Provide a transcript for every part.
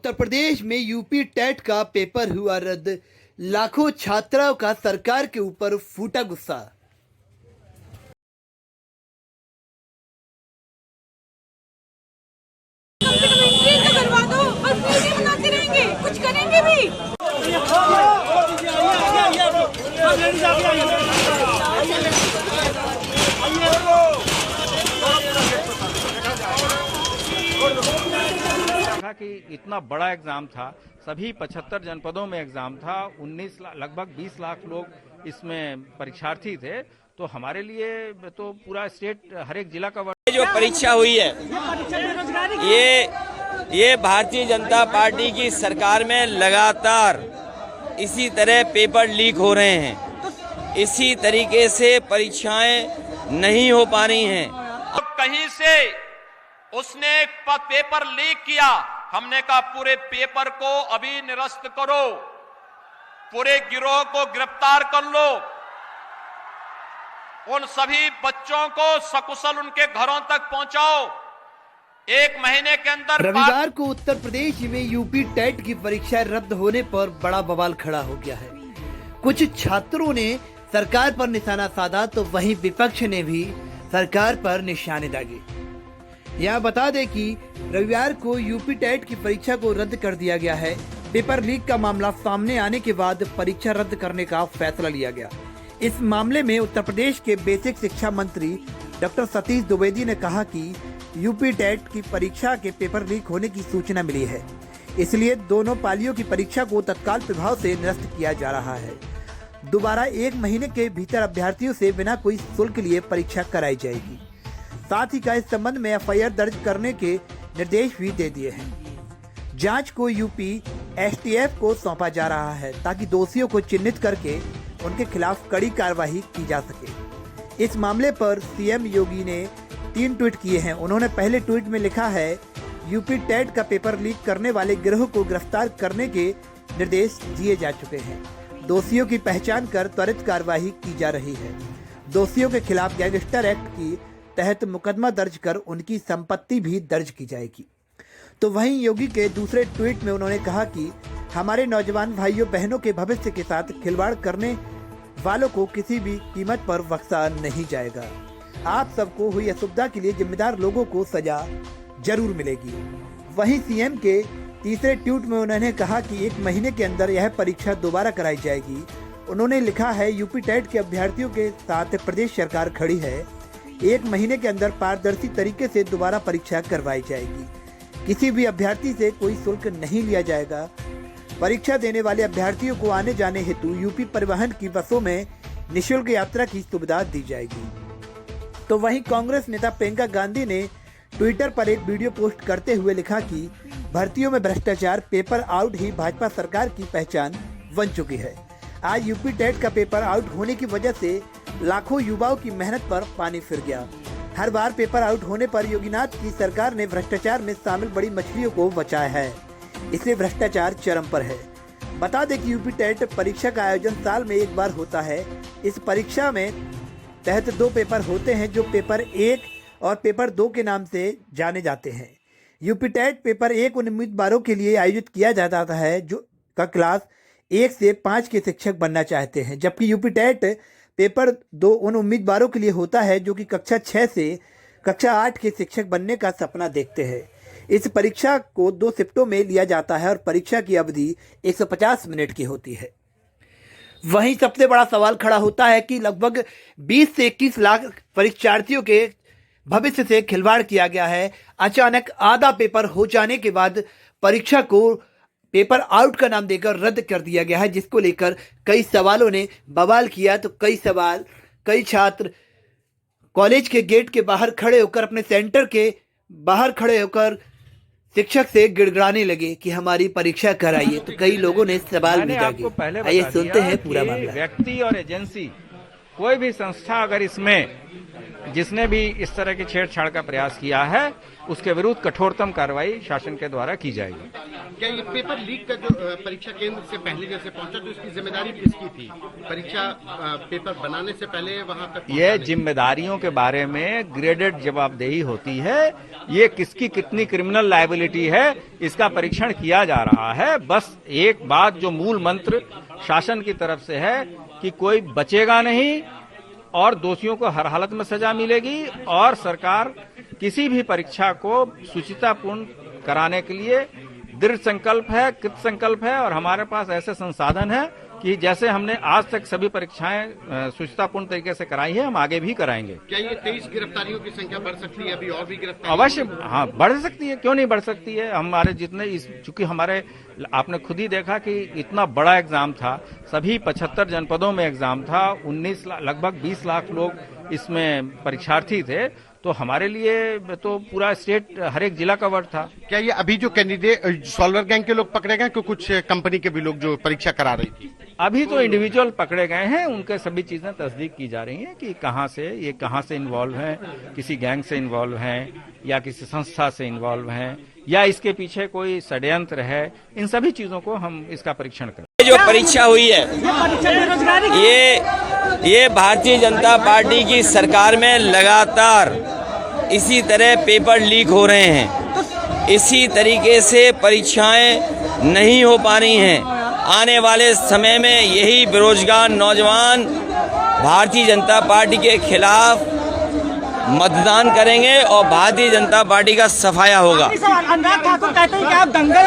उत्तर प्रदेश में UP TET का paper हुआ रद्द। लाखों छात्राओं का सरकार के ऊपर फूटा गुस्सा। करवा दो, बस वीडियो बनाते रहेंगे, कुछ करेंगे भी। कि इतना बड़ा एग्जाम था, सभी 75 जनपदों में एग्जाम था, 19 लगभग 20 लाख लोग इसमें परीक्षार्थी थे। तो हमारे लिए तो पूरा स्टेट, हर एक जिला का जो परीक्षा हुई है ये भारतीय जनता पार्टी की सरकार में लगातार इसी तरह पेपर लीक हो रहे हैं। इसी तरीके से परीक्षाएं नहीं हो पा रही हैं। तो कहीं से उसने पेपर लीक किया, हमने कहा पूरे पेपर को अभी निरस्त करो, पूरे गिरोह को गिरफ्तार कर लो, उन सभी बच्चों को सकुशल उनके घरों तक पहुंचाओ। 1 महीने के अंदर रविवार को उत्तर प्रदेश में यूपी टेट की परीक्षा रद्द होने पर बड़ा बवाल खड़ा हो गया है। कुछ छात्रों ने सरकार पर निशाना साधा तो वहीं विपक्ष ने भी सरकार पर निशाने दागे। यहाँ बता दें कि रविवार को यूपी टेट की परीक्षा को रद्द कर दिया गया है। पेपर लीक का मामला सामने आने के बाद परीक्षा रद्द करने का फैसला लिया गया। इस मामले में उत्तर प्रदेश के बेसिक शिक्षा मंत्री डॉक्टर सतीश द्विवेदी ने कहा कि यूपी टेट की परीक्षा के पेपर लीक होने की सूचना मिली है, इसलिए दोनों पालियों की परीक्षा को तत्काल प्रभाव से निरस्त किया जा रहा है। दोबारा 1 महीने के भीतर अभ्यर्थियों से बिना कोई शुल्क लिए परीक्षा कराई जाएगी। साथ ही का इस संबंध में एफआईआर दर्ज करने के निर्देश भी दे दिए हैं। जांच को यूपी एसटीएफ को सौंपा जा रहा है ताकि दोषियों को चिन्हित करके उनके खिलाफ कड़ी कार्रवाई की जा सके। इस मामले पर सीएम योगी ने 3 ट्वीट किए हैं। उन्होंने पहले ट्वीट में लिखा है, यूपी टेट का पेपर लीक करने वाले गिरोह को गिरफ्तार करने के निर्देश दिए जा चुके हैं। दोषियों की पहचान कर त्वरित कार्रवाई की जा रही है। दोषियों के खिलाफ गैंगस्टर एक्ट की तहत मुकदमा दर्ज कर उनकी संपत्ति भी दर्ज की जाएगी। तो वहीं योगी के दूसरे ट्वीट में उन्होंने कहा कि हमारे नौजवान भाइयों बहनों के भविष्य के साथ खिलवाड़ करने वालों को किसी भी कीमत पर बख्शा नहीं जाएगा। आप सबको हुई असुविधा के लिए जिम्मेदार लोगों को सजा जरूर मिलेगी। वहीं सीएम के तीसरे ट्वीट में उन्होंने कहा कि 1 महीने के अंदर यह परीक्षा दोबारा कराई जाएगी। उन्होंने लिखा है, यूपी टेट के अभ्यर्थियों के साथ प्रदेश सरकार खड़ी है। 1 महीने के अंदर पारदर्शी तरीके से दोबारा परीक्षा करवाई जाएगी। किसी भी अभ्यर्थी से कोई शुल्क नहीं लिया जाएगा। परीक्षा देने वाले अभ्यर्थियों को आने जाने हेतु यूपी परिवहन की बसों में निःशुल्क यात्रा की सुविधा दी जाएगी। तो वहीं कांग्रेस नेता प्रियंका गांधी ने ट्विटर पर एक वीडियो पोस्ट करते हुए लिखा कि भर्तियों में भ्रष्टाचार, पेपर आउट ही भाजपा सरकार की पहचान बन चुकी है। आज यूपी टेट का पेपर आउट होने की वजह से लाखों युवाओं की मेहनत पर पानी फिर गया। हर बार पेपर आउट होने पर योगीनाथ की सरकार ने भ्रष्टाचार में शामिल बड़ी मछलियों को बचाया है, इसलिए भ्रष्टाचार चरम पर है। बता दें कि यूपी टेट परीक्षा का आयोजन साल में एक बार होता है। इस परीक्षा में तहत 2 पेपर होते हैं जो पेपर 1 और पेपर 2 के नाम से जाने जाते हैं। यूपी टेट पेपर 1 उन उम्मीदवारों के लिए आयोजित किया जाता है जो का क्लास 1 से 5 के शिक्षक बनना चाहते हैं, जबकि यूपी टेट पेपर 2 उन उम्मीदवारों के लिए होता है जो कि कक्षा 6 से कक्षा 8 के शिक्षक बनने का सपना देखते हैं। इस परीक्षा को 2 शिफ्टों में लिया जाता है और परीक्षा की अवधि 150 मिनट की होती है। वहीं सबसे बड़ा सवाल खड़ा होता है कि लगभग 20 से 21 लाख परीक्षार्थियों के भविष्य से खिलवाड़ किया गया है। अचानक आधा पेपर हो जाने के बाद परीक्षा को पेपर आउट का नाम देकर रद्द कर दिया गया है, जिसको लेकर कई सवालों ने बवाल किया। तो कई छात्र कॉलेज के गेट के बाहर खड़े होकर, अपने सेंटर के बाहर खड़े होकर शिक्षक से गिड़गिड़ाने लगे कि हमारी परीक्षा कराइए। तो कई लोगों ने सवाल भी दागे। आइए सुनते हैं पूरा मामला। व्यक्ति और एजेंसी, कोई भी संस्था अगर इसमें जिसने भी इस तरह की छेड़छाड़ का प्रयास किया है, उसके विरुद्ध कठोरतम कार्रवाई शासन के द्वारा की जाएगी। क्या ये पेपर लीक का जो परीक्षा केंद्र से पहले जैसे पहुंचा तो इसकी जिम्मेदारी किसकी थी? परीक्षा पेपर बनाने से पहले वहां तक ये जिम्मेदारियों के बारे में ग्रेडेड जवाबदेही होती है। ये किसकी कितनी क्रिमिनल लायबिलिटी है इसका परीक्षण किया जा रहा है। बस एक बात जो मूल मंत्र शासन की तरफ से है कि कोई बचेगा नहीं और दोषियों को हर हालत में सजा मिलेगी और सरकार किसी भी परीक्षा को शुचितापूर्ण कराने के लिए दृढ़ संकल्प है, कृत संकल्प है और हमारे पास ऐसे संसाधन है कि जैसे हमने आज तक सभी परीक्षाएं शुचितापूर्ण तरीके से कराई है, हम आगे भी कराएंगे। क्या ये 23 गिरफ्तारियों की संख्या बढ़ सकती है? अभी और भी गिरफ्तारी अवश्य, हाँ बढ़ सकती है, क्यों नहीं बढ़ सकती है। हमारे जितने चूंकि हमारे आपने खुद ही देखा कि इतना बड़ा एग्जाम था, सभी 75 जनपदों में एग्जाम था, 19 लगभग 20 लाख लोग इसमें परीक्षार्थी थे, तो हमारे लिए तो पूरा स्टेट हर एक जिला कवर था। क्या ये अभी जो कैंडिडेट सॉल्वर गैंग के लोग पकड़े गए कि कुछ कंपनी के भी लोग जो परीक्षा करा रही थी? अभी तो इंडिविजुअल पकड़े गए हैं, उनके सभी चीजें तस्दीक की जा रही हैं कि कहां से इन्वॉल्व हैं, किसी गैंग से इन्वॉल्व हैं या किसी संस्था से इन्वॉल्व हैं या इसके पीछे कोई षड्यंत्र है। इन सभी चीजों को हम इसका परीक्षण करें। जो परीक्षा हुई है ये भारतीय जनता पार्टी की सरकार में लगातार इसी तरह पेपर लीक हो रहे हैं। इसी तरीके से परीक्षाएं नहीं हो पा रही हैं। आने वाले समय में यही बेरोजगार नौजवान भारतीय जनता पार्टी के खिलाफ मतदान करेंगे और भारतीय जनता पार्टी का सफाया होगा। अनुराग ठाकुर कहते हैं कि आप दंगे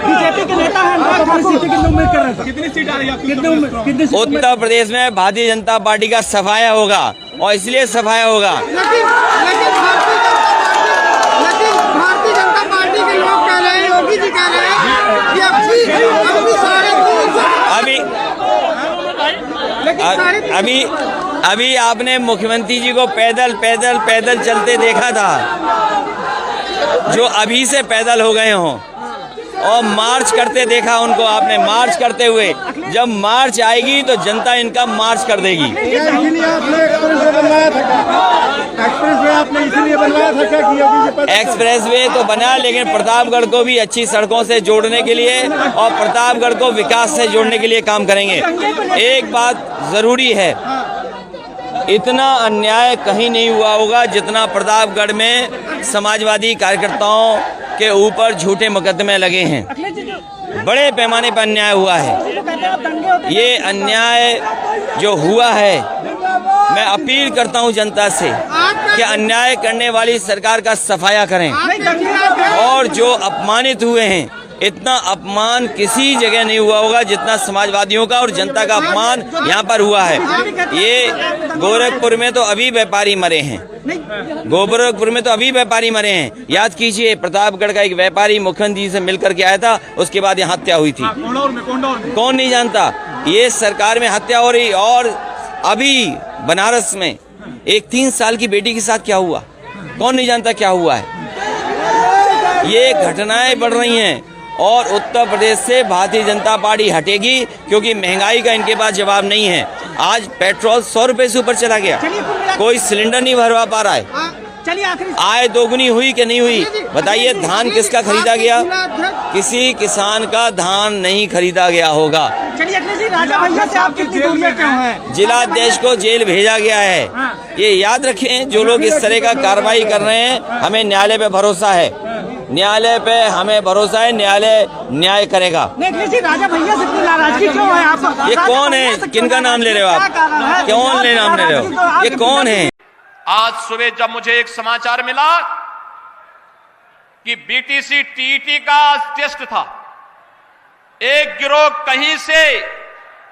बीजेपी के नेता हैं। अनुराग ठाकुर कितनी सीट आ रही है? उत्तर प्रदेश में भारतीय जनता पार्टी का सफाया होगा और इसलिए सफाया होगा। लेकिन भारतीय जनता पार्टी के लोग कह रहे हैं, योगी जी कह रहे हैं कि अभी आपने मुख्यमंत्री जी को पैदल चलते देखा था, जो अभी से पैदल हो गए हों, और मार्च करते देखा उनको आपने, मार्च करते हुए। जब मार्च आएगी तो जनता इनका मार्च कर देगी। एक्सप्रेस वे तो बना, लेकिन प्रतापगढ़ को भी अच्छी सड़कों से जोड़ने के लिए और प्रतापगढ़ को विकास से जोड़ने के लिए काम करेंगे। एक बात जरूरी है, इतना अन्याय कहीं नहीं हुआ होगा जितना प्रतापगढ़ में समाजवादी कार्यकर्ताओं के ऊपर झूठे मुकदमे लगे हैं। बड़े पैमाने पर अन्याय हुआ है। ये अन्याय जो हुआ है, मैं अपील करता हूं जनता से कि अन्याय करने वाली सरकार का सफाया करें। और जो अपमानित हुए हैं, इतना अपमान किसी जगह नहीं हुआ होगा जितना समाजवादियों का और जनता का अपमान यहाँ पर हुआ है। ये गोरखपुर में तो अभी व्यापारी मरे हैं, गोरखपुर में तो अभी व्यापारी मरे हैं। याद कीजिए, प्रतापगढ़ का एक व्यापारी मुख्यमंत्री जी से मिलकर के आया था, उसके बाद यहाँ हत्या हुई थी। कौन नहीं जानता? ये सरकार में हत्या हो रही। और अभी बनारस में एक 3 साल की बेटी के साथ क्या हुआ, कौन नहीं जानता क्या हुआ है। ये घटनाएं बढ़ रही हैं और उत्तर प्रदेश से भारतीय जनता पार्टी हटेगी, क्योंकि महंगाई का इनके पास जवाब नहीं है। आज पेट्रोल 100 रुपए से ऊपर चला गया, कोई सिलेंडर नहीं भरवा पा रहा है। आय दोगुनी हुई कि नहीं हुई? बताइए, धान किसका खरीदा गया? किसी किसान का धान नहीं खरीदा गया होगा। जिलाध्यक्ष को जेल भेजा गया है। ये याद रखें, जो लोग इस तरह का कार्रवाई कर रहे हैं, हमें न्यायालय पे भरोसा है, न्यायालय पे हमें भरोसा है, न्यायालय न्याय करेगा। राजा भैया से इतनी नाराजगी क्यों है आपको? ये कौन है? किनका नाम ले रहे हो आप? कौन ले नाम ले रहे हो? ये कौन है? आज सुबह जब मुझे एक समाचार मिला कि बीटीसी टीईटी का टेस्ट था, एक गिरोह कहीं से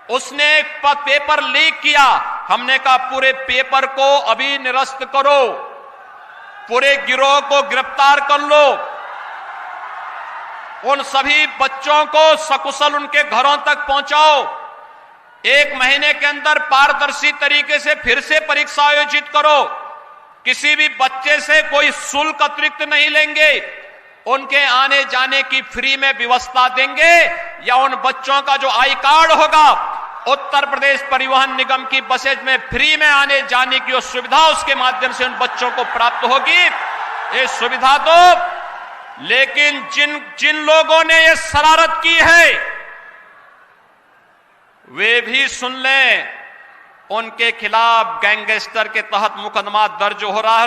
उसने पेपर लीक किया। हमने कहा पूरे पेपर को अभी निरस्त करो, पूरे गिरोह को गिरफ्तार कर लो, उन सभी बच्चों को सकुशल उनके घरों तक पहुंचाओ। 1 महीने के अंदर पारदर्शी तरीके से फिर से परीक्षा आयोजित करो। किसी भी बच्चे से कोई शुल्क अतिरिक्त नहीं लेंगे, उनके आने जाने की फ्री में व्यवस्था देंगे, या उन बच्चों का जो आई कार्ड होगा, उत्तर प्रदेश परिवहन निगम की बसेज में फ्री में आने जाने की सुविधा उसके माध्यम से उन बच्चों को प्राप्त होगी। ये सुविधा दो, लेकिन जिन लोगों ने ये शरारत की है वे भी सुन लें, उनके खिलाफ गैंगस्टर के तहत मुकदमा दर्ज हो रहा है।